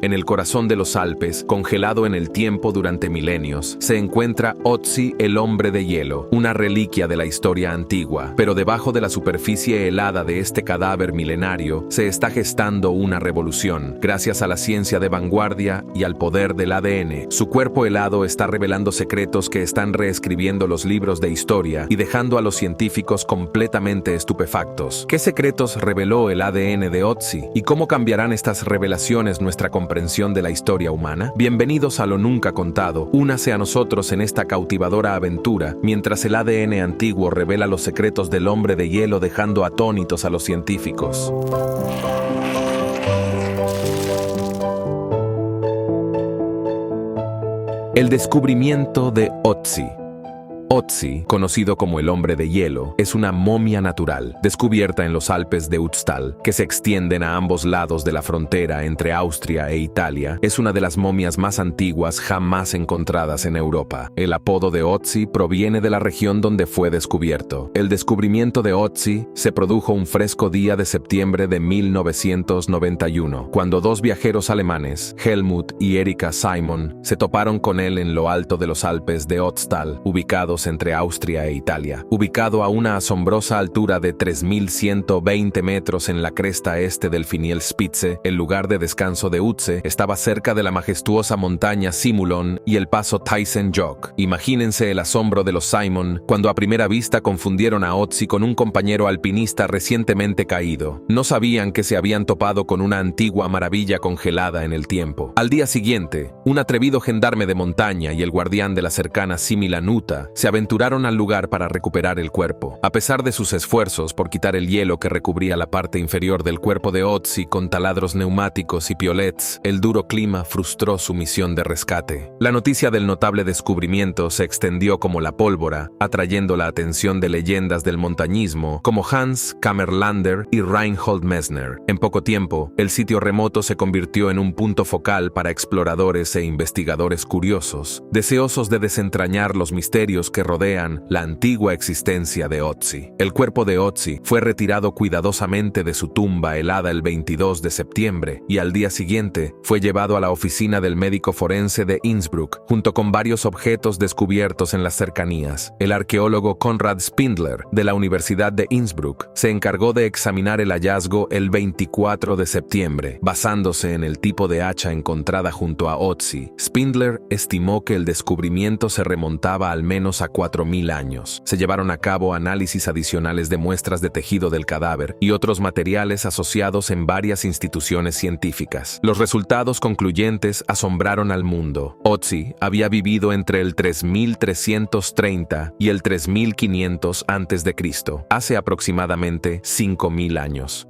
En el corazón de los Alpes, congelado en el tiempo durante milenios, se encuentra Ötzi, el hombre de hielo, una reliquia de la historia antigua. Pero debajo de la superficie helada de este cadáver milenario, se está gestando una revolución. Gracias a la ciencia de vanguardia y al poder del ADN, su cuerpo helado está revelando secretos que están reescribiendo los libros de historia y dejando a los científicos completamente estupefactos. ¿Qué secretos reveló el ADN de Ötzi? ¿Y cómo cambiarán estas revelaciones nuestra comprensión de la historia humana? Bienvenidos a Lo Nunca Contado. Únase a nosotros en esta cautivadora aventura, mientras el ADN antiguo revela los secretos del hombre de hielo, dejando atónitos a los científicos. El descubrimiento de Ötzi. Ötzi, conocido como el hombre de hielo, es una momia natural, descubierta en los Alpes de Ötztal, que se extienden a ambos lados de la frontera entre Austria e Italia. Es una de las momias más antiguas jamás encontradas en Europa. El apodo de Ötzi proviene de la región donde fue descubierto. El descubrimiento de Ötzi se produjo un fresco día de septiembre de 1991, cuando dos viajeros alemanes, Helmut y Erika Simon, se toparon con él en lo alto de los Alpes de Ötztal, ubicados entre Austria e Italia. Ubicado a una asombrosa altura de 3.120 metros en la cresta este del Finielspitze, el lugar de descanso de Ötzi estaba cerca de la majestuosa montaña Simulon y el paso Thyssen-Joch. Imagínense el asombro de los Simon cuando a primera vista confundieron a Ötzi con un compañero alpinista recientemente caído. No sabían que se habían topado con una antigua maravilla congelada en el tiempo. Al día siguiente, un atrevido gendarme de montaña y el guardián de la cercana Similanuta se aventuraron al lugar para recuperar el cuerpo. A pesar de sus esfuerzos por quitar el hielo que recubría la parte inferior del cuerpo de Ötzi con taladros neumáticos y piolets, el duro clima frustró su misión de rescate. La noticia del notable descubrimiento se extendió como la pólvora, atrayendo la atención de leyendas del montañismo como Hans Kammerlander y Reinhold Messner. En poco tiempo, el sitio remoto se convirtió en un punto focal para exploradores e investigadores curiosos, deseosos de desentrañar los misterios que rodean la antigua existencia de Ötzi. El cuerpo de Ötzi fue retirado cuidadosamente de su tumba helada el 22 de septiembre y al día siguiente fue llevado a la oficina del médico forense de Innsbruck junto con varios objetos descubiertos en las cercanías. El arqueólogo Konrad Spindler de la Universidad de Innsbruck se encargó de examinar el hallazgo el 24 de septiembre. Basándose en el tipo de hacha encontrada junto a Ötzi, Spindler estimó que el descubrimiento se remontaba al menos a 4.000 años. Se llevaron a cabo análisis adicionales de muestras de tejido del cadáver y otros materiales asociados en varias instituciones científicas. Los resultados concluyentes asombraron al mundo. Ötzi había vivido entre el 3330 y el 3500 a.C., hace aproximadamente 5.000 años.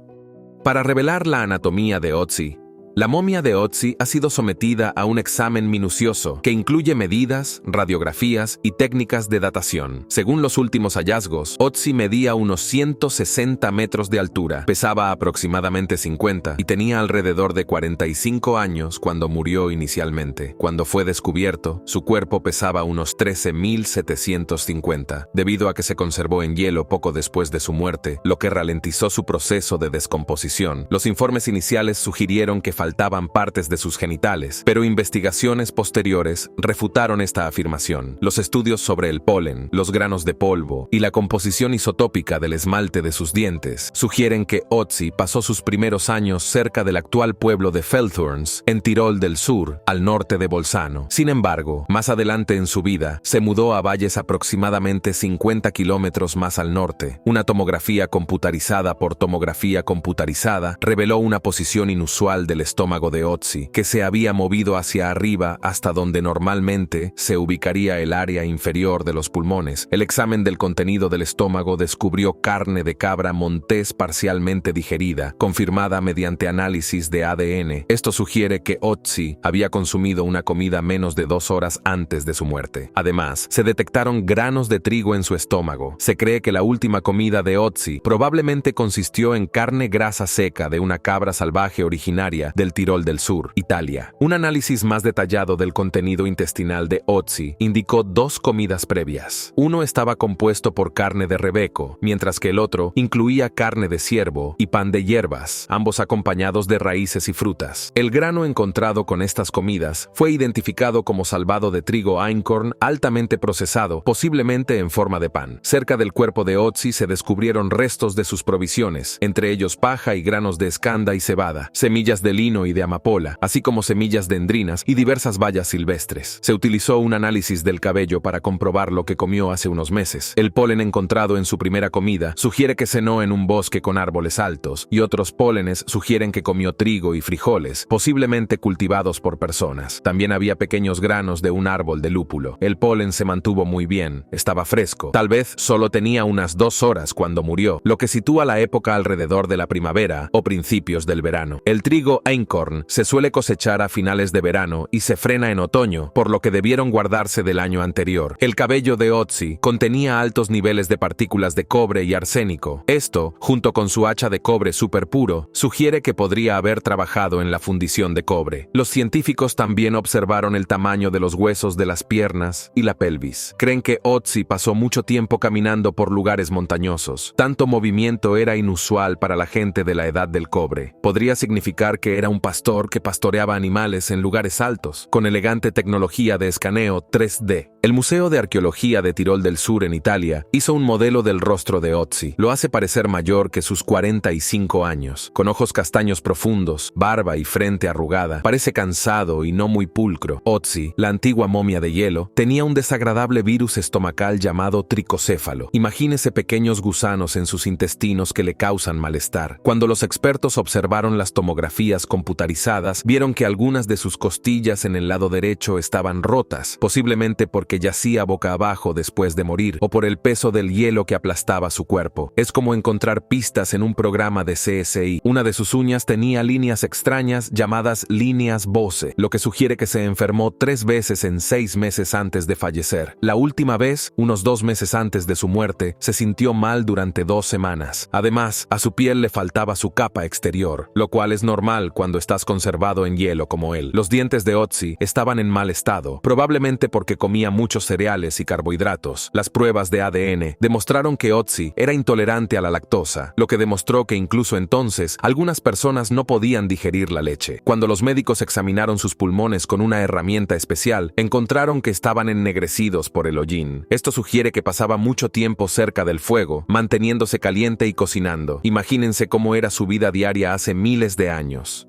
Para revelar la anatomía de Ötzi, la momia de Ötzi ha sido sometida a un examen minucioso que incluye medidas, radiografías y técnicas de datación. Según los últimos hallazgos, Ötzi medía unos 160 metros de altura, pesaba aproximadamente 50 y tenía alrededor de 45 años cuando murió inicialmente. Cuando fue descubierto, su cuerpo pesaba unos 13.750. Debido a que se conservó en hielo poco después de su muerte, lo que ralentizó su proceso de descomposición, los informes iniciales sugirieron que faltaban partes de sus genitales, pero investigaciones posteriores refutaron esta afirmación. Los estudios sobre el polen, los granos de polvo y la composición isotópica del esmalte de sus dientes sugieren que Ötzi pasó sus primeros años cerca del actual pueblo de Feldthurns, en Tirol del Sur, al norte de Bolzano. Sin embargo, más adelante en su vida, se mudó a valles aproximadamente 50 kilómetros más al norte. Una tomografía computarizada por tomografía computarizada reveló una posición inusual del estómago de Ötzi, que se había movido hacia arriba hasta donde normalmente se ubicaría el área inferior de los pulmones. El examen del contenido del estómago descubrió carne de cabra montés parcialmente digerida, confirmada mediante análisis de ADN. Esto sugiere que Ötzi había consumido una comida menos de 2 horas antes de su muerte. Además, se detectaron granos de trigo en su estómago. Se cree que la última comida de Ötzi probablemente consistió en carne grasa seca de una cabra salvaje originaria del Tirol del Sur, Italia. Un análisis más detallado del contenido intestinal de Ötzi indicó 2 comidas previas. Uno estaba compuesto por carne de rebeco, mientras que el otro incluía carne de ciervo y pan de hierbas, ambos acompañados de raíces y frutas. El grano encontrado con estas comidas fue identificado como salvado de trigo einkorn altamente procesado, posiblemente en forma de pan. Cerca del cuerpo de Ötzi se descubrieron restos de sus provisiones, entre ellos paja y granos de escanda y cebada, semillas de lino y de amapola, así como semillas de endrinas y diversas bayas silvestres. Se utilizó un análisis del cabello para comprobar lo que comió hace unos meses. El polen encontrado en su primera comida sugiere que cenó en un bosque con árboles altos, y otros pólenes sugieren que comió trigo y frijoles, posiblemente cultivados por personas. También había pequeños granos de un árbol de lúpulo. El polen se mantuvo muy bien, estaba fresco. Tal vez solo tenía unas 2 horas cuando murió, lo que sitúa la época alrededor de la primavera o principios del verano. El trigo einkorn se suele cosechar a finales de verano y se frena en otoño, por lo que debieron guardarse del año anterior. El cabello de Ötzi contenía altos niveles de partículas de cobre y arsénico. Esto, junto con su hacha de cobre superpuro, sugiere que podría haber trabajado en la fundición de cobre. Los científicos también observaron el tamaño de los huesos de las piernas y la pelvis. Creen que Ötzi pasó mucho tiempo caminando por lugares montañosos. Tanto movimiento era inusual para la gente de la edad del cobre. Podría significar que era un pastor que pastoreaba animales en lugares altos, con elegante tecnología de escaneo 3D. El Museo de Arqueología de Tirol del Sur en Italia hizo un modelo del rostro de Ötzi. Lo hace parecer mayor que sus 45 años, con ojos castaños profundos, barba y frente arrugada. Parece cansado y no muy pulcro. Ötzi, la antigua momia de hielo, tenía un desagradable virus estomacal llamado tricocéfalo. Imagínese pequeños gusanos en sus intestinos que le causan malestar. Cuando los expertos observaron las tomografías computarizadas, vieron que algunas de sus costillas en el lado derecho estaban rotas, posiblemente porque yacía boca abajo después de morir, o por el peso del hielo que aplastaba su cuerpo. Es como encontrar pistas en un programa de CSI. Una de sus uñas tenía líneas extrañas llamadas líneas Bose, lo que sugiere que se enfermó 3 veces en 6 meses antes de fallecer. La última vez, unos 2 meses antes de su muerte, se sintió mal durante 2 semanas. Además, a su piel le faltaba su capa exterior, lo cual es normal cuando estás conservado en hielo como él. Los dientes de Ötzi estaban en mal estado, probablemente porque comía muchos cereales y carbohidratos. Las pruebas de ADN demostraron que Ötzi era intolerante a la lactosa, lo que demostró que incluso entonces algunas personas no podían digerir la leche. Cuando los médicos examinaron sus pulmones con una herramienta especial, encontraron que estaban ennegrecidos por el hollín. Esto sugiere que pasaba mucho tiempo cerca del fuego, manteniéndose caliente y cocinando. Imagínense cómo era su vida diaria hace miles de años.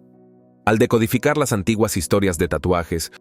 Al decodificar las antiguas historias de tatuajes,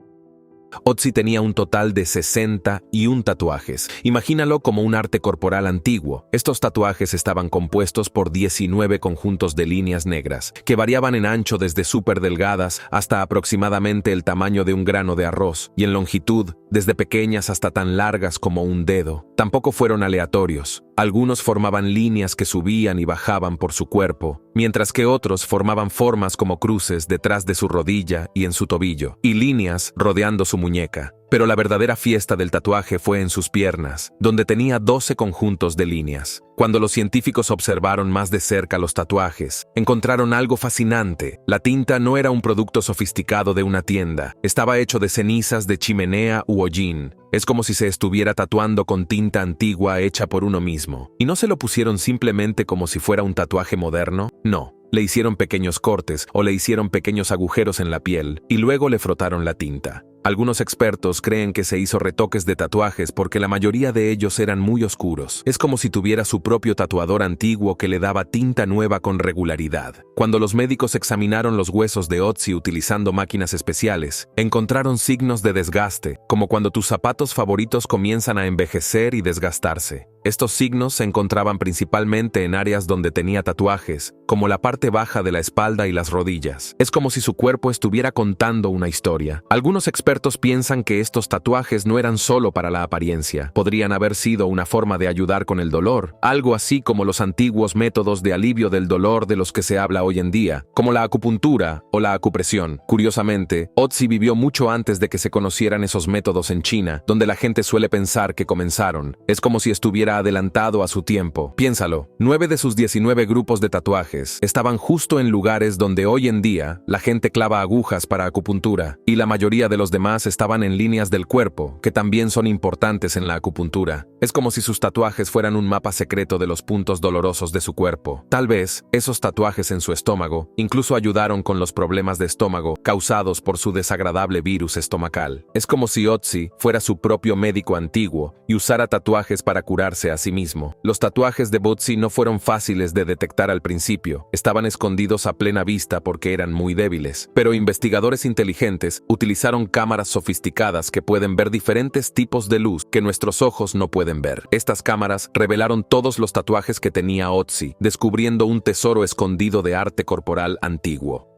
Ötzi tenía un total de 61 tatuajes. Imagínalo como un arte corporal antiguo. Estos tatuajes estaban compuestos por 19 conjuntos de líneas negras, que variaban en ancho desde súper delgadas hasta aproximadamente el tamaño de un grano de arroz, y en longitud desde pequeñas hasta tan largas como un dedo. Tampoco fueron aleatorios. Algunos formaban líneas que subían y bajaban por su cuerpo, mientras que otros formaban formas como cruces detrás de su rodilla y en su tobillo, y líneas rodeando su muñeca. Pero la verdadera fiesta del tatuaje fue en sus piernas, donde tenía 12 conjuntos de líneas. Cuando los científicos observaron más de cerca los tatuajes, encontraron algo fascinante. La tinta no era un producto sofisticado de una tienda, estaba hecho de cenizas de chimenea u hollín. Es como si se estuviera tatuando con tinta antigua hecha por uno mismo. ¿Y no se lo pusieron simplemente como si fuera un tatuaje moderno? No. Le hicieron pequeños cortes o le hicieron pequeños agujeros en la piel y luego le frotaron la tinta. Algunos expertos creen que se hizo retoques de tatuajes porque la mayoría de ellos eran muy oscuros. Es como si tuviera su propio tatuador antiguo que le daba tinta nueva con regularidad. Cuando los médicos examinaron los huesos de Ötzi utilizando máquinas especiales, encontraron signos de desgaste, como cuando tus zapatos favoritos comienzan a envejecer y desgastarse. Estos signos se encontraban principalmente en áreas donde tenía tatuajes, como la parte baja de la espalda y las rodillas. Es como si su cuerpo estuviera contando una historia. Algunos expertos piensan que estos tatuajes no eran solo para la apariencia. Podrían haber sido una forma de ayudar con el dolor, algo así como los antiguos métodos de alivio del dolor de los que se habla hoy en día, como la acupuntura o la acupresión. Curiosamente, Ötzi vivió mucho antes de que se conocieran esos métodos en China, donde la gente suele pensar que comenzaron. Es como si estuviera era adelantado a su tiempo. Piénsalo, 9 de sus 19 grupos de tatuajes estaban justo en lugares donde hoy en día la gente clava agujas para acupuntura, y la mayoría de los demás estaban en líneas del cuerpo, que también son importantes en la acupuntura. Es como si sus tatuajes fueran un mapa secreto de los puntos dolorosos de su cuerpo. Tal vez, esos tatuajes en su estómago incluso ayudaron con los problemas de estómago causados por su desagradable virus estomacal. Es como si Otzi fuera su propio médico antiguo y usara tatuajes para curarse a sí mismo. Los tatuajes de Bootsy no fueron fáciles de detectar al principio. Estaban escondidos a plena vista porque eran muy débiles. Pero investigadores inteligentes utilizaron cámaras sofisticadas que pueden ver diferentes tipos de luz que nuestros ojos no pueden ver. Estas cámaras revelaron todos los tatuajes que tenía Otzi, descubriendo un tesoro escondido de arte corporal antiguo.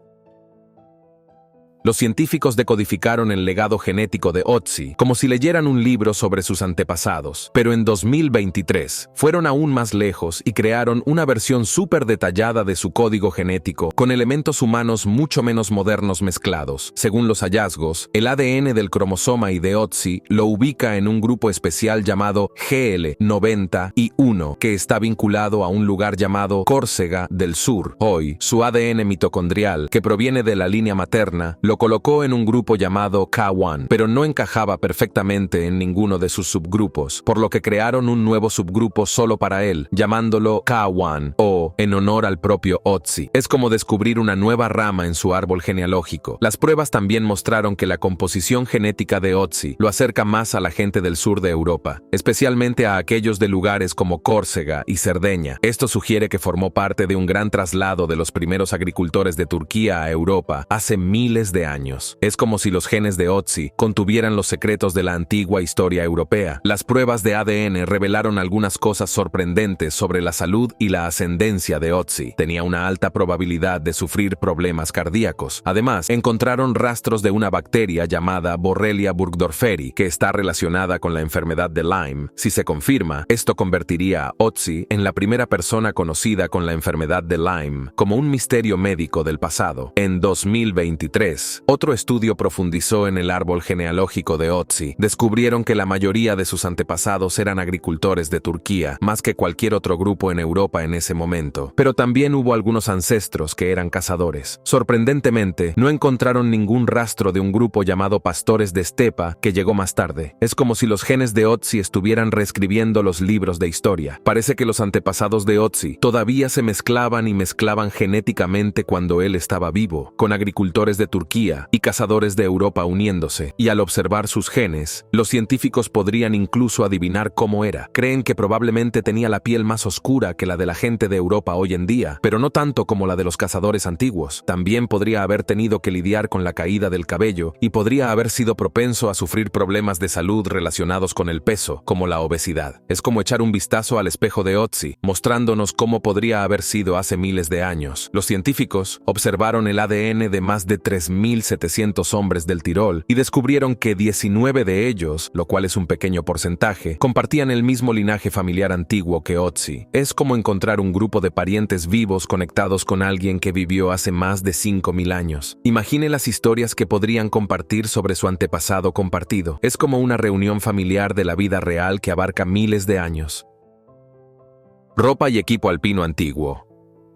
Los científicos decodificaron el legado genético de Otzi como si leyeran un libro sobre sus antepasados, pero en 2023 fueron aún más lejos y crearon una versión súper detallada de su código genético con elementos humanos mucho menos modernos mezclados. Según los hallazgos, el ADN del cromosoma Y de Otzi lo ubica en un grupo especial llamado GL91, que está vinculado a un lugar llamado Córcega del Sur. Hoy, su ADN mitocondrial, que proviene de la línea materna, lo colocó en un grupo llamado K1, pero no encajaba perfectamente en ninguno de sus subgrupos, por lo que crearon un nuevo subgrupo solo para él, llamándolo K1, o en honor al propio Otzi. Es como descubrir una nueva rama en su árbol genealógico. Las pruebas también mostraron que la composición genética de Otzi lo acerca más a la gente del sur de Europa, especialmente a aquellos de lugares como Córcega y Cerdeña. Esto sugiere que formó parte de un gran traslado de los primeros agricultores de Turquía a Europa hace miles de años. Es como si los genes de Otzi contuvieran los secretos de la antigua historia europea. Las pruebas de ADN revelaron algunas cosas sorprendentes sobre la salud y la ascendencia de Otzi. Tenía una alta probabilidad de sufrir problemas cardíacos. Además, encontraron rastros de una bacteria llamada Borrelia burgdorferi, que está relacionada con la enfermedad de Lyme. Si se confirma, esto convertiría a Otzi en la primera persona conocida con la enfermedad de Lyme, como un misterio médico del pasado. En 2023, otro estudio profundizó en el árbol genealógico de Otzi. Descubrieron que la mayoría de sus antepasados eran agricultores de Turquía, más que cualquier otro grupo en Europa en ese momento. Pero también hubo algunos ancestros que eran cazadores. Sorprendentemente, no encontraron ningún rastro de un grupo llamado pastores de estepa que llegó más tarde. Es como si los genes de Otzi estuvieran reescribiendo los libros de historia. Parece que los antepasados de Otzi todavía se mezclaban y mezclaban genéticamente cuando él estaba vivo, con agricultores de Turquía y cazadores de Europa uniéndose, y al observar sus genes, los científicos podrían incluso adivinar cómo era. Creen que probablemente tenía la piel más oscura que la de la gente de Europa hoy en día, pero no tanto como la de los cazadores antiguos. También podría haber tenido que lidiar con la caída del cabello y podría haber sido propenso a sufrir problemas de salud relacionados con el peso, como la obesidad. Es como echar un vistazo al espejo de Otzi, mostrándonos cómo podría haber sido hace miles de años. Los científicos observaron el ADN de más de 3.700 hombres del Tirol y descubrieron que 19 de ellos, lo cual es un pequeño porcentaje, compartían el mismo linaje familiar antiguo que Otzi. Es como encontrar un grupo de parientes vivos conectados con alguien que vivió hace más de 5.000 años. Imagine las historias que podrían compartir sobre su antepasado compartido. Es como una reunión familiar de la vida real que abarca miles de años. Ropa y equipo alpino antiguo.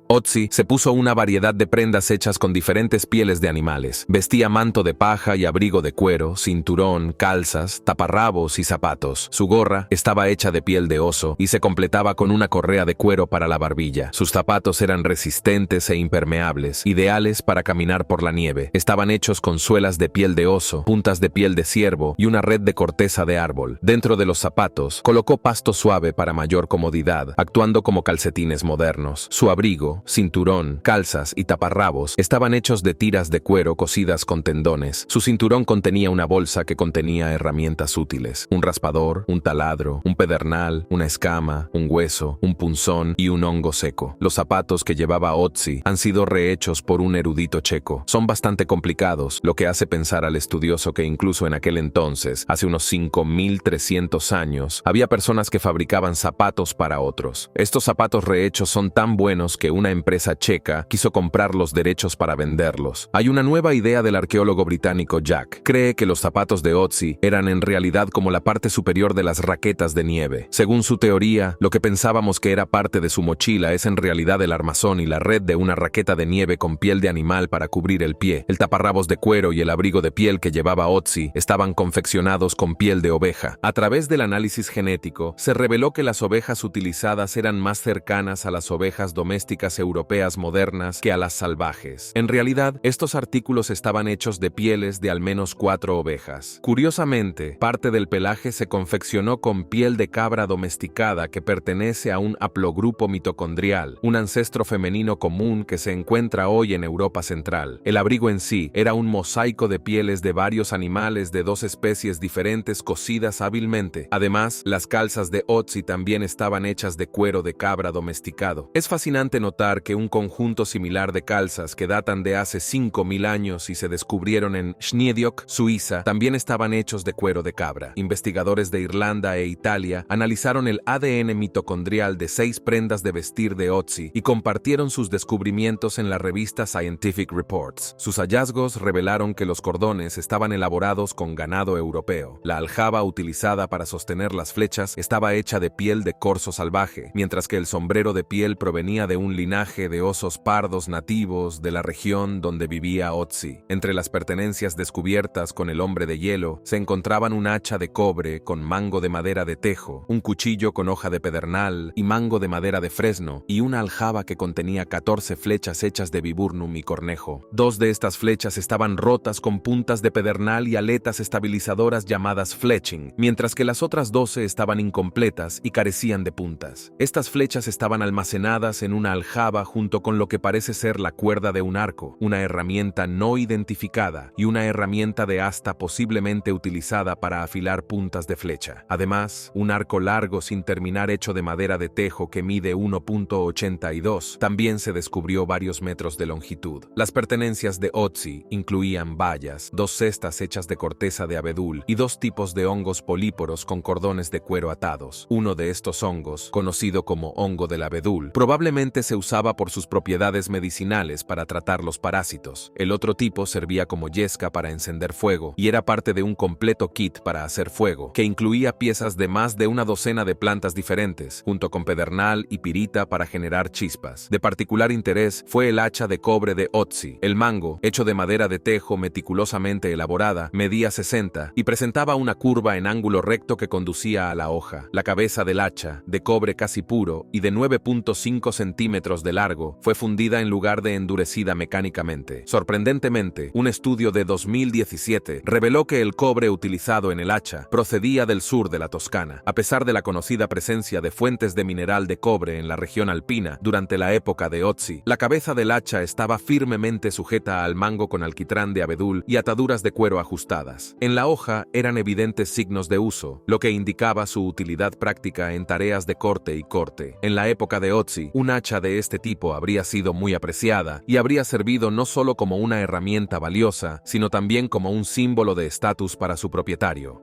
Otzi se puso una variedad de prendas hechas con diferentes pieles de animales. Vestía manto de paja y abrigo de cuero, cinturón, calzas, taparrabos y zapatos. Su gorra estaba hecha de piel de oso y se completaba con una correa de cuero para la barbilla. Sus zapatos eran resistentes e impermeables, ideales para caminar por la nieve. Estaban hechos con suelas de piel de oso, puntas de piel de ciervo y una red de corteza de árbol. Dentro de los zapatos, colocó pasto suave para mayor comodidad, actuando como calcetines modernos. Su abrigo, cinturón, calzas y taparrabos estaban hechos de tiras de cuero cosidas con tendones. Su cinturón contenía una bolsa que contenía herramientas útiles: un raspador, un taladro, un pedernal, una escama, un hueso, un punzón y un hongo seco. Los zapatos que llevaba Otzi han sido rehechos por un erudito checo. Son bastante complicados, lo que hace pensar al estudioso que incluso en aquel entonces, hace unos 5.300 años, había personas que fabricaban zapatos para otros. Estos zapatos rehechos son tan buenos que una una empresa checa quiso comprar los derechos para venderlos. Hay una nueva idea del arqueólogo británico Jack. Cree que los zapatos de Ötzi eran en realidad como la parte superior de las raquetas de nieve. Según su teoría, lo que pensábamos que era parte de su mochila es en realidad el armazón y la red de una raqueta de nieve con piel de animal para cubrir el pie. El taparrabos de cuero y el abrigo de piel que llevaba Ötzi estaban confeccionados con piel de oveja. A través del análisis genético, se reveló que las ovejas utilizadas eran más cercanas a las ovejas domésticas europeas modernas que a las salvajes. En realidad, estos artículos estaban hechos de pieles de al menos 4 ovejas. Curiosamente, parte del pelaje se confeccionó con piel de cabra domesticada que pertenece a un haplogrupo mitocondrial, un ancestro femenino común que se encuentra hoy en Europa Central. El abrigo en sí era un mosaico de pieles de varios animales de 2 especies diferentes cosidas hábilmente. Además, las calzas de Ötzi también estaban hechas de cuero de cabra domesticado. Es fascinante notar que un conjunto similar de calzas que datan de hace 5000 años y se descubrieron en Schniediok, Suiza, también estaban hechos de cuero de cabra. Investigadores de Irlanda e Italia analizaron el ADN mitocondrial de 6 prendas de vestir de Ötzi y compartieron sus descubrimientos en la revista Scientific Reports. Sus hallazgos revelaron que los cordones estaban elaborados con ganado europeo. La aljaba utilizada para sostener las flechas estaba hecha de piel de corzo salvaje, mientras que el sombrero de piel provenía de un linaje de osos pardos nativos de la región donde vivía Ötzi. Entre las pertenencias descubiertas con el hombre de hielo se encontraban un hacha de cobre con mango de madera de tejo, un cuchillo con hoja de pedernal y mango de madera de fresno, y una aljaba que contenía 14 flechas hechas de viburnum y cornejo. 2 de estas flechas estaban rotas con puntas de pedernal y aletas estabilizadoras llamadas fletching, mientras que las otras 12 estaban incompletas y carecían de puntas. Estas flechas estaban almacenadas en una aljaba junto con lo que parece ser la cuerda de un arco, una herramienta no identificada y una herramienta de asta posiblemente utilizada para afilar puntas de flecha. Además, un arco largo sin terminar hecho de madera de tejo que mide 1.82 también se descubrió varios metros de longitud. Las pertenencias de Ötzi incluían bayas, 2 cestas hechas de corteza de abedul y 2 tipos de hongos políporos con cordones de cuero atados. Uno de estos hongos, conocido como hongo del abedul, probablemente se usaba por sus propiedades medicinales para tratar los parásitos. El otro tipo servía como yesca para encender fuego y era parte de un completo kit para hacer fuego, que incluía piezas de más de una docena de plantas diferentes, junto con pedernal y pirita para generar chispas. De particular interés fue el hacha de cobre de Ötzi. El mango, hecho de madera de tejo meticulosamente elaborada, medía 60 y presentaba una curva en ángulo recto que conducía a la hoja. La cabeza del hacha, de cobre casi puro y de 9.5 centímetros de largo, fue fundida en lugar de endurecida mecánicamente. Sorprendentemente, un estudio de 2017 reveló que el cobre utilizado en el hacha procedía del sur de la Toscana. A pesar de la conocida presencia de fuentes de mineral de cobre en la región alpina durante la época de Ötzi, la cabeza del hacha estaba firmemente sujeta al mango con alquitrán de abedul y ataduras de cuero ajustadas. En la hoja eran evidentes signos de uso, lo que indicaba su utilidad práctica en tareas de corte y corte. En la época de Ötzi, un hacha de este tipo habría sido muy apreciada y habría servido no solo como una herramienta valiosa, sino también como un símbolo de estatus para su propietario.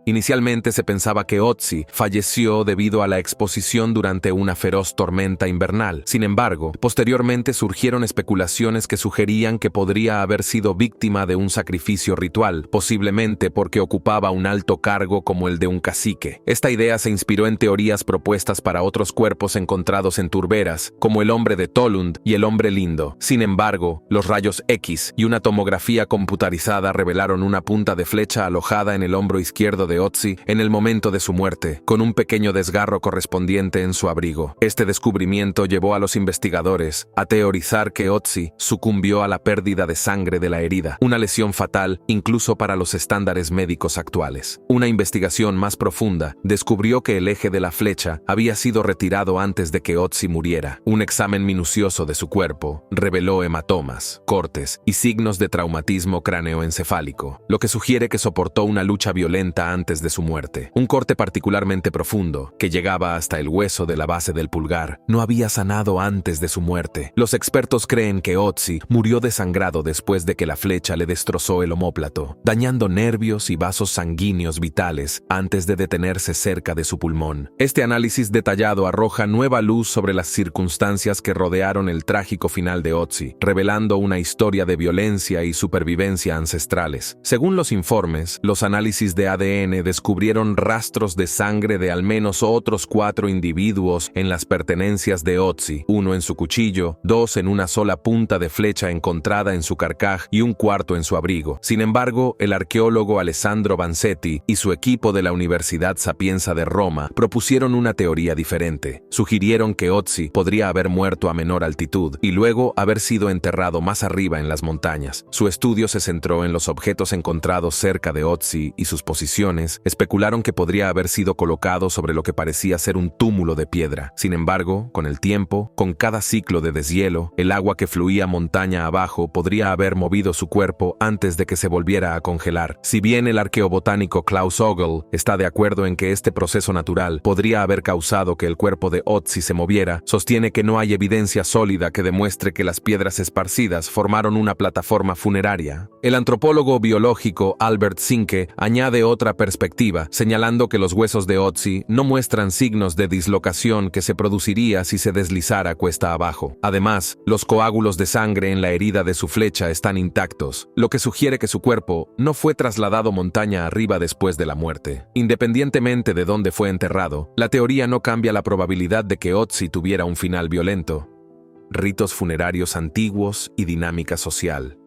Inicialmente se pensaba que Ötzi falleció debido a la exposición durante una feroz tormenta invernal. Sin embargo, posteriormente surgieron especulaciones que sugerían que podría haber sido víctima de un sacrificio ritual, posiblemente porque ocupaba un alto cargo como el de un cacique. Esta idea se inspiró en teorías propuestas para otros cuerpos encontrados en turberas, como el hombre de Tollund y el hombre lindo. Sin embargo, los rayos X y una tomografía computarizada revelaron una punta de flecha alojada en el hombro izquierdo de Ötzi en el momento de su muerte, con un pequeño desgarro correspondiente en su abrigo. Este descubrimiento llevó a los investigadores a teorizar que Ötzi sucumbió a la pérdida de sangre de la herida, una lesión fatal incluso para los estándares médicos actuales. Una investigación más profunda descubrió que el eje de la flecha había sido retirado antes de que Ötzi muriera. Un examen minucioso de su cuerpo reveló hematomas, cortes y signos de traumatismo cráneoencefálico, lo que sugiere que soportó una lucha violenta antes antes de su muerte. Un corte particularmente profundo, que llegaba hasta el hueso de la base del pulgar, no había sanado antes de su muerte. Los expertos creen que Ötzi murió desangrado después de que la flecha le destrozó el omóplato, dañando nervios y vasos sanguíneos vitales antes de detenerse cerca de su pulmón. Este análisis detallado arroja nueva luz sobre las circunstancias que rodearon el trágico final de Ötzi, revelando una historia de violencia y supervivencia ancestrales. Según los informes, los análisis de ADN descubrieron rastros de sangre de al menos otros 4 individuos en las pertenencias de Ötzi, 1 en su cuchillo, 2 en una sola punta de flecha encontrada en su carcaj y un cuarto en su abrigo. Sin embargo, el arqueólogo Alessandro Vanzetti y su equipo de la Universidad Sapienza de Roma propusieron una teoría diferente. Sugirieron que Ötzi podría haber muerto a menor altitud y luego haber sido enterrado más arriba en las montañas. Su estudio se centró en los objetos encontrados cerca de Ötzi y sus posiciones. Especularon que podría haber sido colocado sobre lo que parecía ser un túmulo de piedra. Sin embargo, con el tiempo, con cada ciclo de deshielo, el agua que fluía montaña abajo podría haber movido su cuerpo antes de que se volviera a congelar. Si bien el arqueobotánico Klaus Ogel está de acuerdo en que este proceso natural podría haber causado que el cuerpo de Ötzi se moviera, sostiene que no hay evidencia sólida que demuestre que las piedras esparcidas formaron una plataforma funeraria. El antropólogo biológico Albert Zinke añade otra perspectiva, señalando que los huesos de Ötzi no muestran signos de dislocación que se produciría si se deslizara cuesta abajo. Además, los coágulos de sangre en la herida de su flecha están intactos, lo que sugiere que su cuerpo no fue trasladado montaña arriba después de la muerte. Independientemente de dónde fue enterrado, la teoría no cambia la probabilidad de que Ötzi tuviera un final violento. Ritos funerarios antiguos y dinámica social.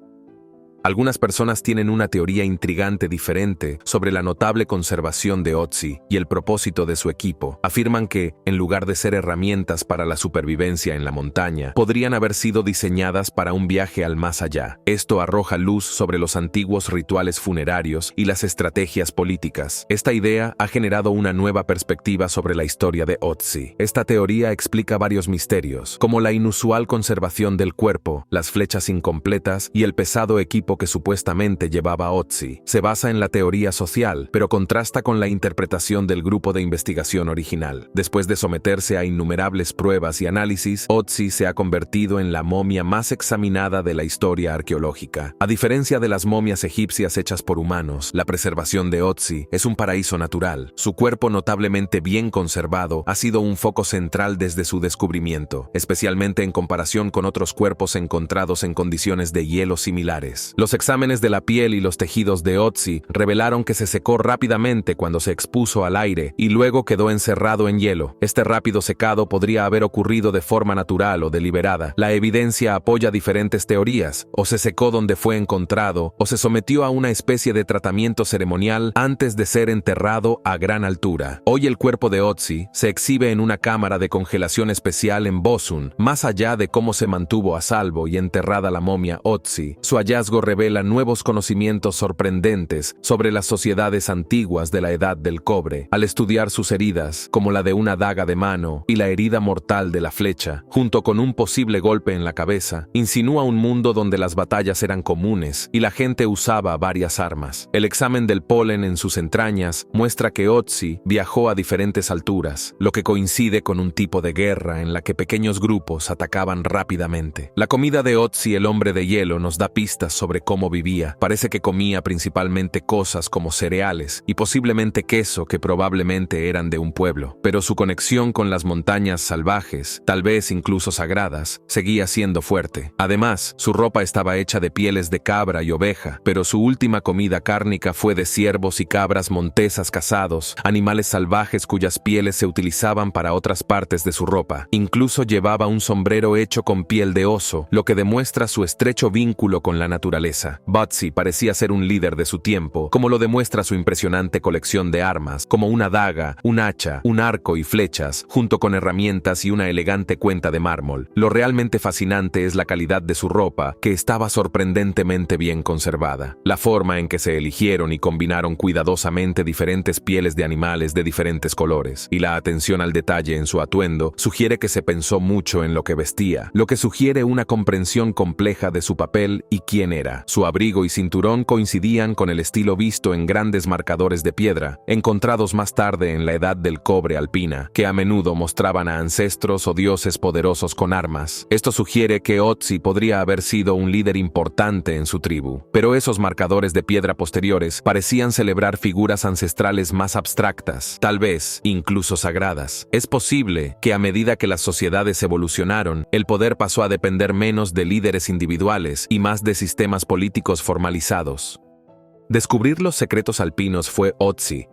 Algunas personas tienen una teoría intrigante diferente sobre la notable conservación de Ötzi y el propósito de su equipo. Afirman que, en lugar de ser herramientas para la supervivencia en la montaña, podrían haber sido diseñadas para un viaje al más allá. Esto arroja luz sobre los antiguos rituales funerarios y las estrategias políticas. Esta idea ha generado una nueva perspectiva sobre la historia de Ötzi. Esta teoría explica varios misterios, como la inusual conservación del cuerpo, las flechas incompletas y el pesado equipo que supuestamente llevaba Ötzi. Se basa en la teoría social, pero contrasta con la interpretación del grupo de investigación original. Después de someterse a innumerables pruebas y análisis, Ötzi se ha convertido en la momia más examinada de la historia arqueológica. A diferencia de las momias egipcias hechas por humanos, la preservación de Ötzi es un paraíso natural. Su cuerpo, notablemente bien conservado, ha sido un foco central desde su descubrimiento, especialmente en comparación con otros cuerpos encontrados en condiciones de hielo similares. Los exámenes de la piel y los tejidos de Ötzi revelaron que se secó rápidamente cuando se expuso al aire y luego quedó encerrado en hielo. Este rápido secado podría haber ocurrido de forma natural o deliberada. La evidencia apoya diferentes teorías: o se secó donde fue encontrado, o se sometió a una especie de tratamiento ceremonial antes de ser enterrado a gran altura. Hoy el cuerpo de Ötzi se exhibe en una cámara de congelación especial en Bosun. Más allá de cómo se mantuvo a salvo y enterrada la momia Ötzi, su hallazgo revela nuevos conocimientos sorprendentes sobre las sociedades antiguas de la Edad del Cobre. Al estudiar sus heridas, como la de una daga de mano y la herida mortal de la flecha, junto con un posible golpe en la cabeza, insinúa un mundo donde las batallas eran comunes y la gente usaba varias armas. El examen del polen en sus entrañas muestra que Ötzi viajó a diferentes alturas, lo que coincide con un tipo de guerra en la que pequeños grupos atacaban rápidamente. La comida de Ötzi, el hombre de hielo, nos da pistas sobre cómo vivía. Parece que comía principalmente cosas como cereales y posiblemente queso que probablemente eran de un pueblo. Pero su conexión con las montañas salvajes, tal vez incluso sagradas, seguía siendo fuerte. Además, su ropa estaba hecha de pieles de cabra y oveja, pero su última comida cárnica fue de ciervos y cabras montesas cazados, animales salvajes cuyas pieles se utilizaban para otras partes de su ropa. Incluso llevaba un sombrero hecho con piel de oso, lo que demuestra su estrecho vínculo con la naturaleza. Ötzi parecía ser un líder de su tiempo, como lo demuestra su impresionante colección de armas, como una daga, un hacha, un arco y flechas, junto con herramientas y una elegante cuenta de mármol. Lo realmente fascinante es la calidad de su ropa, que estaba sorprendentemente bien conservada. La forma en que se eligieron y combinaron cuidadosamente diferentes pieles de animales de diferentes colores, y la atención al detalle en su atuendo sugiere que se pensó mucho en lo que vestía, lo que sugiere una comprensión compleja de su papel y quién era. negra. Su abrigo y cinturón coincidían con el estilo visto en grandes marcadores de piedra, encontrados más tarde en la Edad del Cobre alpina, que a menudo mostraban a ancestros o dioses poderosos con armas. Esto sugiere que Otzi podría haber sido un líder importante en su tribu, pero esos marcadores de piedra posteriores parecían celebrar figuras ancestrales más abstractas, tal vez incluso sagradas. Es posible que a medida que las sociedades evolucionaron, el poder pasó a depender menos de líderes individuales y más de sistemas políticos formalizados. Descubrir los secretos alpinos fue Otzi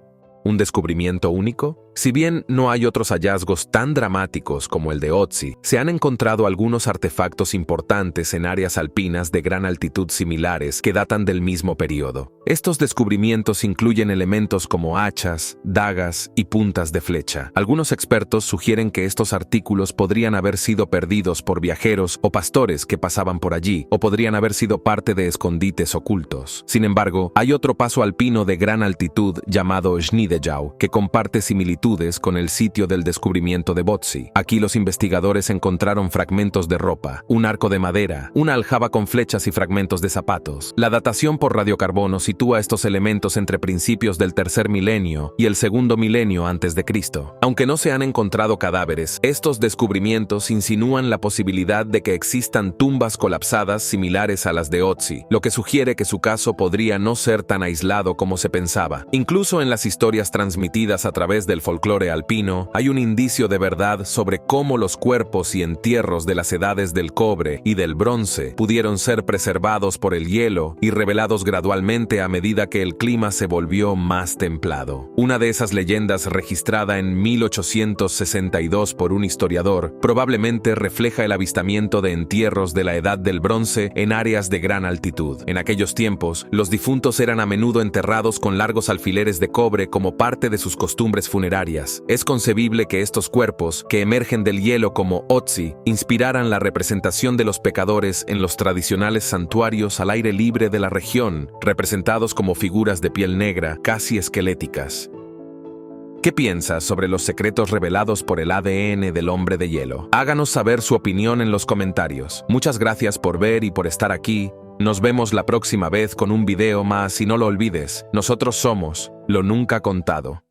un descubrimiento único. Si bien no hay otros hallazgos tan dramáticos como el de Otzi, se han encontrado algunos artefactos importantes en áreas alpinas de gran altitud similares que datan del mismo periodo. Estos descubrimientos incluyen elementos como hachas, dagas y puntas de flecha. Algunos expertos sugieren que estos artículos podrían haber sido perdidos por viajeros o pastores que pasaban por allí, o podrían haber sido parte de escondites ocultos. Sin embargo, hay otro paso alpino de gran altitud llamado Schnidejau, que comparte similitudes con el sitio del descubrimiento de Otzi. Aquí los investigadores encontraron fragmentos de ropa, un arco de madera, una aljaba con flechas y fragmentos de zapatos. La datación por radiocarbono sitúa estos elementos entre principios del tercer milenio y el segundo milenio antes de Cristo. Aunque no se han encontrado cadáveres, estos descubrimientos insinúan la posibilidad de que existan tumbas colapsadas similares a las de Otzi, lo que sugiere que su caso podría no ser tan aislado como se pensaba. Incluso en las historias transmitidas a través del folclore alpino, hay un indicio de verdad sobre cómo los cuerpos y entierros de las edades del cobre y del bronce pudieron ser preservados por el hielo y revelados gradualmente a medida que el clima se volvió más templado. Una de esas leyendas, registrada en 1862 por un historiador, probablemente refleja el avistamiento de entierros de la Edad del Bronce en áreas de gran altitud. En aquellos tiempos, los difuntos eran a menudo enterrados con largos alfileres de cobre como parte de sus costumbres funerarias. Es concebible que estos cuerpos, que emergen del hielo como Otzi, inspiraran la representación de los pecadores en los tradicionales santuarios al aire libre de la región, representados como figuras de piel negra, casi esqueléticas. ¿Qué piensas sobre los secretos revelados por el ADN del hombre de hielo? Háganos saber su opinión en los comentarios. Muchas gracias por ver y por estar aquí. Nos vemos la próxima vez con un video más y no lo olvides, nosotros somos Lo Nunca Contado.